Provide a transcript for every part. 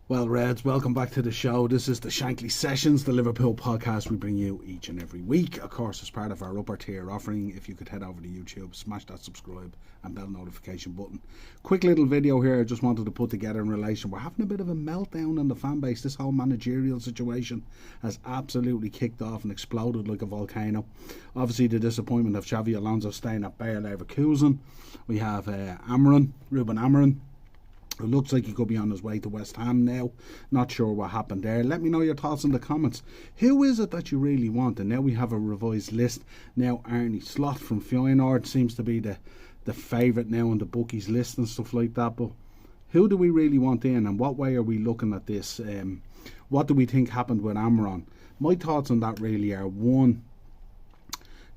Well, Reds, welcome back to the show. This is the Shankly Sessions, the Liverpool podcast we bring you each and every week. Of course, as part of our upper tier offering, if you could head over to YouTube, smash that subscribe and bell notification button. Quick little video here I just wanted to put together in relation. We're having a bit of a meltdown in the fan base. This whole managerial situation has absolutely kicked off and exploded like a volcano. Obviously, the disappointment of Xavi Alonso staying at Bayer Leverkusen. We have Ruben Amorim. It looks like he could be on his way to West Ham now. Not sure what happened there. Let me know your thoughts in the comments. Who is it that you really want? And now we have a revised list. Now Arne Slot from Feyenoord seems to be the favourite now on the bookies list and stuff like that. But who do we really want in, and what way are we looking at this? What do we think happened with Amorim? My thoughts on that really are, one,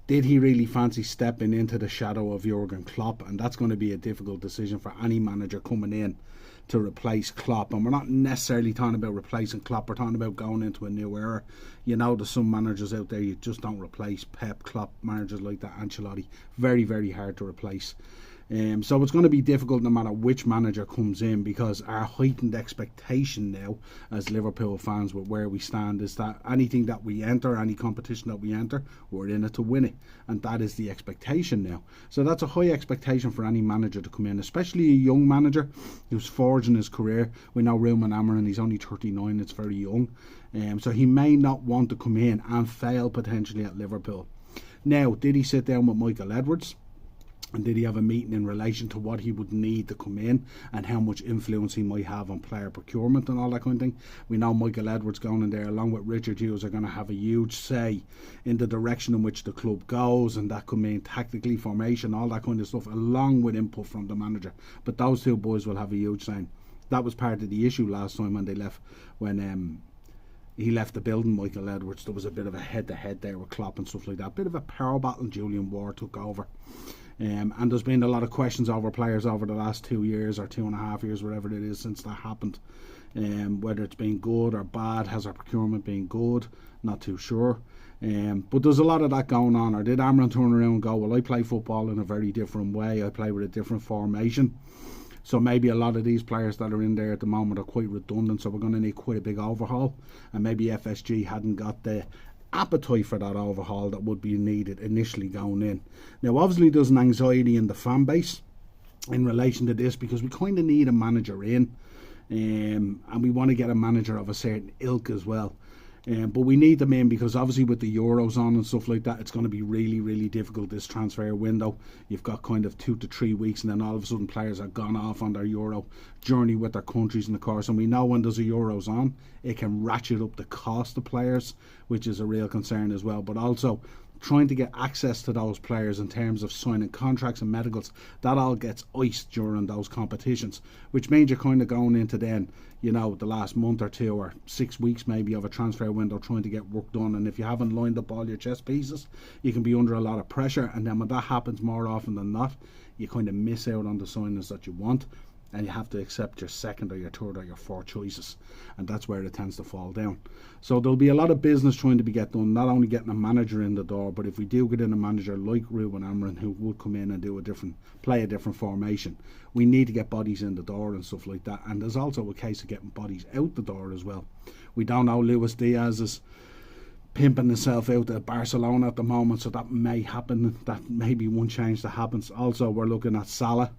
did he really fancy stepping into the shadow of Jurgen Klopp? And that's going to be a difficult decision for any manager coming in to replace Klopp. And we're not necessarily talking about replacing Klopp, we're talking about going into a new era. You know, there's some managers out there you just don't replace. Pep, Klopp, managers like that, Ancelotti, very, very hard to replace. So it's going to be difficult no matter which manager comes in, because our heightened expectation now as Liverpool fans with where we stand is that anything that we enter, any competition that we enter, we're in it to win it, and that is the expectation now. So that's a high expectation for any manager to come in, especially a young manager who's forging his career. We know Ruben Amorim, he's only 39, it's very young, so he may not want to come in and fail potentially at Liverpool. Now, did he sit down with Michael Edwards? And did he have a meeting in relation to what he would need to come in and how much influence he might have on player procurement and all that kind of thing? We know Michael Edwards going in there along with Richard Hughes are going to have a huge say in the direction in which the club goes, and that could mean tactically, formation, all that kind of stuff, along with input from the manager. But those two boys will have a huge say. That was part of the issue last time when they left, when he left the building, Michael Edwards. There was a bit of a head-to-head there with Klopp and stuff like that. Bit of a power battle, and Julian Ward took over. And there's been a lot of questions over players over the last 2 years or 2.5 years, whatever it is, since that happened. Whether it's been good or bad, has our procurement been good? Not too sure. But there's a lot of that going on. Or did Amorim turn around and go, well, I play football in a very different way, I play with a different formation, so maybe a lot of these players that are in there at the moment are quite redundant, so we're going to need quite a big overhaul. And maybe FSG hadn't got the appetite for that overhaul that would be needed initially going in. Now, obviously, there's an anxiety in the fan base in relation to this, because we kind of need a manager in, and we want to get a manager of a certain ilk as well. But we need them in because obviously with the Euros on and stuff like that, it's going to be really, really difficult this transfer window. You've got kind of 2 to 3 weeks, and then all of a sudden players are gone off on their Euro journey with their countries in the course. And we know when there's a Euros on, it can ratchet up the cost of players, which is a real concern as well. But also trying to get access to those players in terms of signing contracts and medicals, that all gets iced during those competitions, which means you're kind of going into then, you know, the last month or 2 or 6 weeks maybe of a transfer window trying to get work done. And if you haven't lined up all your chess pieces, you can be under a lot of pressure, and then when that happens more often than not, you kind of miss out on the signings that you want, and you have to accept your second or your third or your fourth choices, and that's where it tends to fall down. So there'll be a lot of business trying to be get done, not only getting a manager in the door, but if we do get in a manager like Ruben Amorim who would come in and play a different formation, we need to get bodies in the door and stuff like that. And there's also a case of getting bodies out the door as well. We don't know, Luis Diaz is pimping himself out at Barcelona at the moment, so that may happen. That may be one change that happens. Also, we're looking at Salah.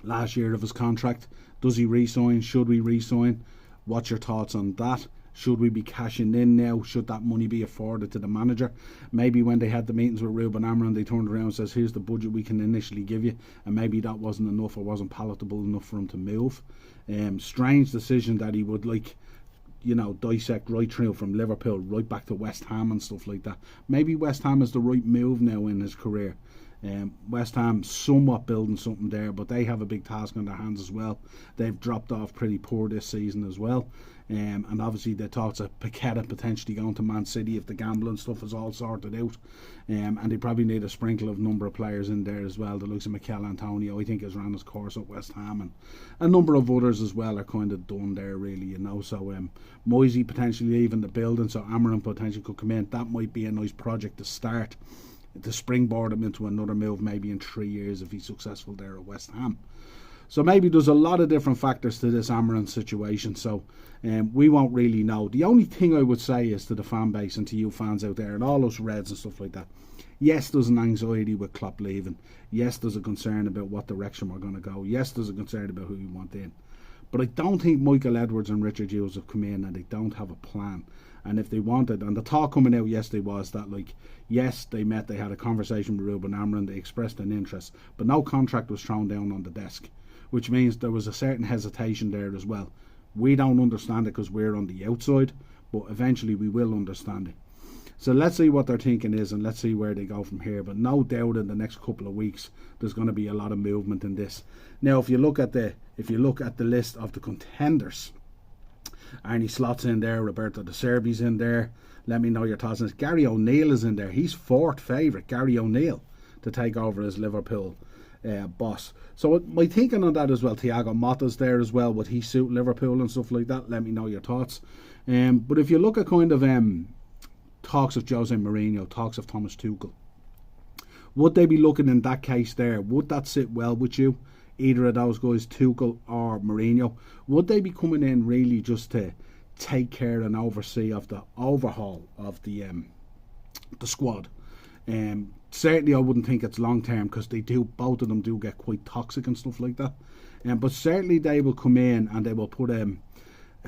Last year of his contract, does he re-sign? Should we re-sign? What's your thoughts on that? Should we be cashing in now? Should that money be afforded to the manager? Maybe when they had the meetings with Ruben Amorim, they turned around and says, here's the budget we can initially give you, and maybe that wasn't enough or wasn't palatable enough for him to move. Strange decision that he would, like, you know, dissect right through from Liverpool right back to West Ham and stuff like that. Maybe West Ham is the right move now in his career. West Ham somewhat building something there, but they have a big task on their hands as well. They've dropped off pretty poor this season as well, and obviously the thoughts of Paqueta potentially going to Man City if the gambling stuff is all sorted out, and they probably need a sprinkle of number of players in there as well. The likes of Mikel Antonio, I think, has ran his course at West Ham, and a number of others as well are kind of done there really, you know. So Moisey potentially leaving the building, so Amorim potentially could come in. That might be a nice project to start, to springboard him into another move maybe in 3 years if he's successful there at West Ham. So maybe there's a lot of different factors to this Amorim situation. So we won't really know. The only thing I would say is to the fan base and to you fans out there and all those Reds and stuff like that. Yes, there's an anxiety with Klopp leaving. Yes, there's a concern about what direction we're going to go. Yes, there's a concern about who we want in. But I don't think Michael Edwards and Richard Hughes have come in and they don't have a plan. And if they wanted, and the talk coming out yesterday was that, like, yes, they met, they had a conversation with Ruben Amorim, they expressed an interest, but no contract was thrown down on the desk, which means there was a certain hesitation there as well. We don't understand it because we're on the outside, but eventually we will understand it. So let's see what their thinking is and let's see where they go from here. But no doubt in the next couple of weeks there's going to be a lot of movement in this. Now, if you look at the list of the contenders, Arne Slot's in there, Roberto De Serbi's in there. Let me know your thoughts on this. Gary O'Neill is in there. He's fourth favourite, Gary O'Neill, to take over as Liverpool boss. So my thinking on that as well, Thiago Motta's there as well. Would he suit Liverpool and stuff like that? Let me know your thoughts. But if you look at kind of talks of Jose Mourinho, talks of Thomas Tuchel, would they be looking in that case there? Would that sit well with you? Either of those guys, Tuchel or Mourinho, would they be coming in really just to take care and oversee of the overhaul of the squad? Certainly I wouldn't think it's long term because both of them do get quite toxic and stuff like that. But certainly they will come in and they will put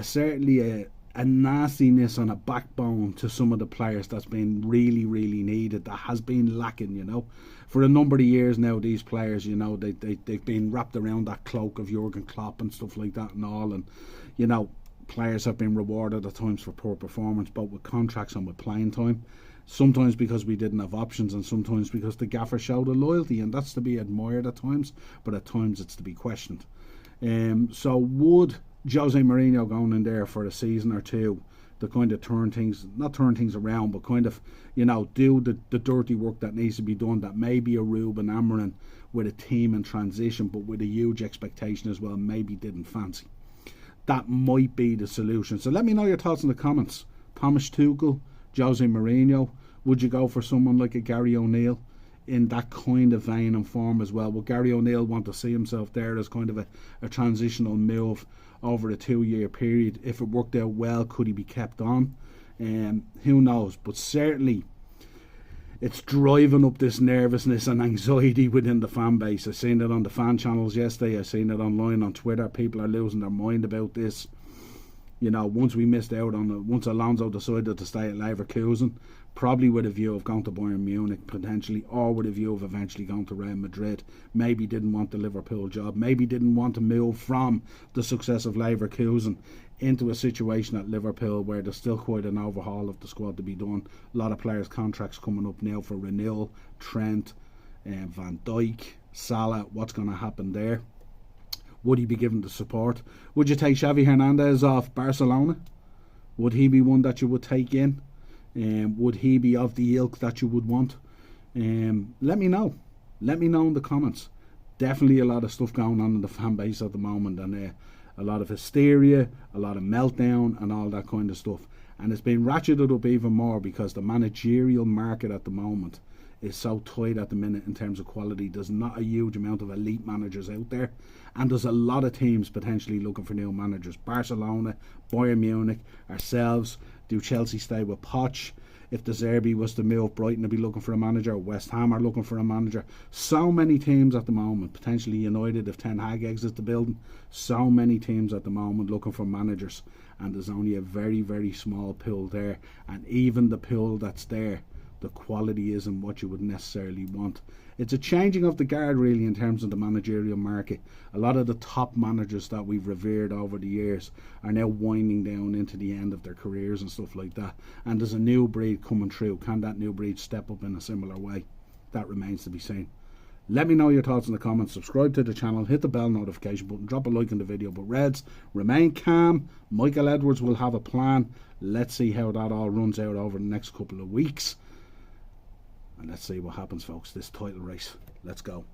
certainly a nastiness and a backbone to some of the players that's been really, really needed, that has been lacking, you know. For a number of years now, these players, you know, they've been wrapped around that cloak of Jurgen Klopp and stuff like that and all. And, you know, players have been rewarded at times for poor performance, both with contracts and with playing time. Sometimes because we didn't have options and sometimes because the gaffer showed a loyalty, and that's to be admired at times, but at times it's to be questioned. So would Jose Mourinho going in there for a season or two to kind of not turn things around, but kind of, you know, do the dirty work that needs to be done, that maybe a Ruben Amorim with a team in transition but with a huge expectation as well maybe didn't fancy? That might be the solution. So let me know your thoughts in the comments. Thomas Tuchel, Jose Mourinho, would you go for someone like a Gary O'Neill in that kind of vein and form as well? Would Gary O'Neill want to see himself there as kind of a transitional move over a 2-year period? If it worked out well, could he be kept on? Who knows? But certainly it's driving up this nervousness and anxiety within the fan base. I've seen it on the fan channels yesterday. I've seen it online on Twitter. People are losing their mind about this. You know, once we missed out on it, once Alonso decided to stay at Leverkusen, probably with a view of going to Bayern Munich potentially, or with a view of eventually going to Real Madrid. Maybe didn't want the Liverpool job, maybe didn't want to move from the success of Leverkusen into a situation at Liverpool where there's still quite an overhaul of the squad to be done. A lot of players' contracts coming up now for renewal. Trent, Van Dijk, Salah, what's going to happen there? Would he be given the support? Would you take Xavi Hernandez off Barcelona? Would he be one that you would take in? Would he be of the ilk that you would want? Let me know. Let me know in the comments. Definitely a lot of stuff going on in the fan base at the moment, and a lot of hysteria, a lot of meltdown and all that kind of stuff. And it's been ratcheted up even more because the managerial market at the moment is so tight at the minute in terms of quality. There's not a huge amount of elite managers out there, and there's a lot of teams potentially looking for new managers. Barcelona, Bayern Munich, ourselves. Do Chelsea stay with Poch? If De Zerbi was to move, Brighton would be looking for a manager. West Ham are looking for a manager. So many teams at the moment. Potentially United if Ten Hag exits the building. So many teams at the moment looking for managers, and there's only a very, very small pool there. And even the pool that's there, the quality isn't what you would necessarily want. It's a changing of the guard really in terms of the managerial market. A lot of the top managers that we've revered over the years are now winding down into the end of their careers and stuff like that, and there's a new breed coming through. Can that new breed step up in a similar way? That remains to be seen. Let me know your thoughts in the comments. Subscribe to the channel, hit the bell notification button, drop a like in the video. But Reds, remain calm. Michael Edwards will have a plan. Let's see how that all runs out over the next couple of weeks. And let's see what happens, folks. This title race. Let's go.